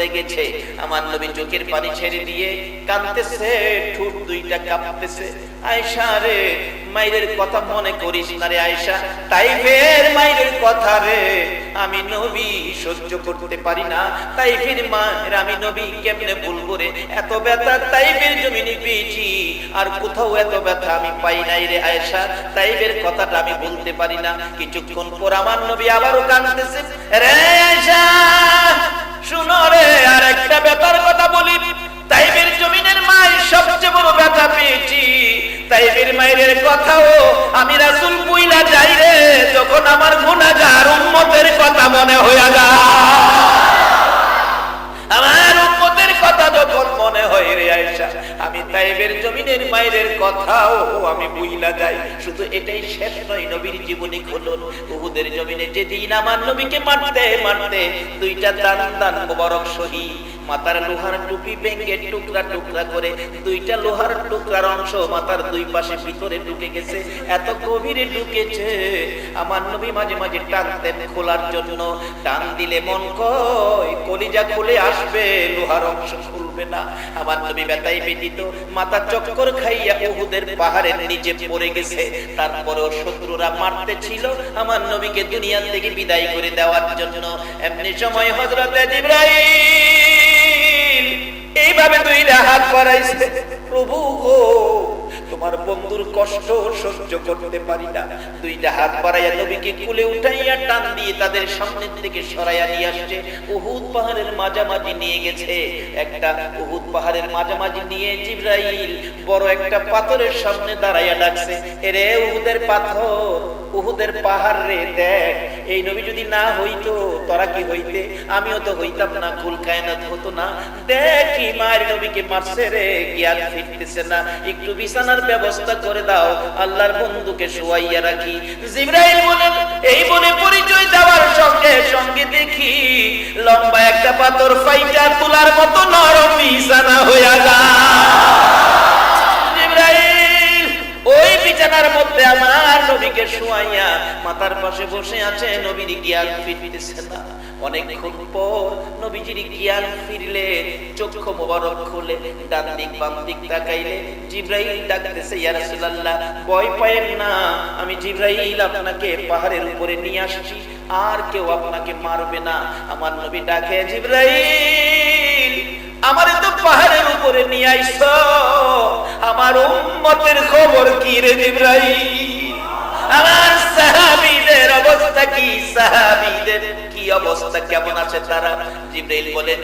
চলে গেছে। আমার নবী চোখের পানি ছেড়ে দিয়ে কাঁদতেছে, ঠোঁট দুইটা কাঁপতেছে। আয়েশা রে, মায়ের কথা মনে করিস না রে আয়েশা, তাইফের মায়ের কথা রে আমি নবী সহ্য করতে পারি না। তাইফের মায়ের আমি নবী কেমনে ভুলবো রে? এত ব্যথা তাইফের জমিনে পেয়েছি, আর কোথাও এত ব্যথা আমি পাই নাই রে আয়েশা, তাইফের কথাটা আমি বলতে পারি না। কিছুক্ষণ পর আমার নবী আবারও কাঁদতেছে। রে আয়েশা শুনো রে, আর একটা ব্যথার কথা বলি। তাইফের জমিনের মায়ের সবচেয়ে বড় ব্যথা পেয়েছি। তাইফের মায়ের কথাও আমি রাসূল বুইলা যাই রে, যখন আমার গুনাহগার উম্মতের কথা মনে হইয়া যায়। আমার উম্মতের কথা যখন মনে হয় রে আয়েশা, আমি তাইফের জমিনের মায়ের কথাও আমি বুইলা যাই। শুধু এটাই শেষ নয়, নবীর জীবনী খুলুন। উহুদের জমিনে যেদিন আমার নবীকে মারতে মারতে দুইটা দান দান মোবারক শহীদ, মাথার লোহার টুপি ভেঙে টুকরা টুকরা করে দুইটা লোহার টুকরার অংশ মাথার দুই পাশে ভিতরে ঢুকে গেছে। এত গভীরে ঢুকেছে, আমার নবী মাঝে মাঝে টানতেন খোলার জন্য। টান দিলে মন কয় কলিজা খুলে আসবে, লোহার অংশ খুলবে না। আমার নবী ব্যথায় ব্যথিত, মাথা চক্কর খাইয়া উহুদের পাহাড়ের নিচে পড়ে গেছে। তারপরেও শত্রুরা মারতে ছিল আমার নবীকে দুনিয়া থেকে বিদায় করে দেওয়ার জন্য। এমনি সময় হযরত জিবরাইল এইভাবে দুইটা হাত বাড়াইছে, প্রভু গো তোমার বন্ধুর কষ্ট সহ্য করতে পারি না। দুইটা হাত বাড়াইয়া নবীকে কুলে উঠাইয়া টান দিয়ে তাদের সামনে থেকে সরাইয়া নিয়ে আসছে। উহুদ পাহাড়ের মাঝামাঝি নিয়ে গেছে। একটা উহুদ পাহাড়ের মাঝামাঝি নিয়ে জিবরাইল বড় একটা পাথরের সামনে দাঁড়াইয়া ডাকছে, এরে উহুদের পাথর, উহুদের পাহাড় রে, দেখ এই নবী যদি না হইতো তোরা কি হইতে? আমিও তো হইতাম না, কুল কায়নাত হতো না। দেখি মায়ের নবীকে মারছে রে, জ্ঞান ফিরতেছে না, একটু বিছানার ব্যবস্থা করে দাও, আল্লাহর বন্ধুকে শুয়াইয়া রাখি। জিবরাইল বলেন, এই বলে পরিচয় দেওয়ার সঙ্গে সঙ্গে দেখি লম্বা একটা পাথর ফাইটা তুলার মতো নরম বিছানা হইয়া যায়। জিবরাইল ওই বিছানার মধ্যে আমার নবীকে শুয়াইয়া মাথার পাশে বসে আছে, নবীর জ্ঞান ফিরতেছে না। অনেকক্ষণ পর নবীজির জ্ঞান ফিরলে চক্ষু মোবারক খুলে ডান দিক বাম দিক তাকাইলে জিবরাইল ডাকতেছে, ইয়া রাসূলুল্লাহ ভয় পায়েন না, আমি জিবরাইল আপনাকে পাহাড়ের উপরে নিয়ে আসছি, আর কেউ আপনাকে মারবে না। আমার নবী ডাকে, জিবরাইল আমারে তো পাহাড়ের উপরে নিয়ে আইছো, আমার উম্মতের খবর কি রে জিবরাইল? আমার সাহাবীদের অবস্থা কি? সাহাবীদের কি অবস্থা, কেমন আছে তারা? জিবরাইল বলেন,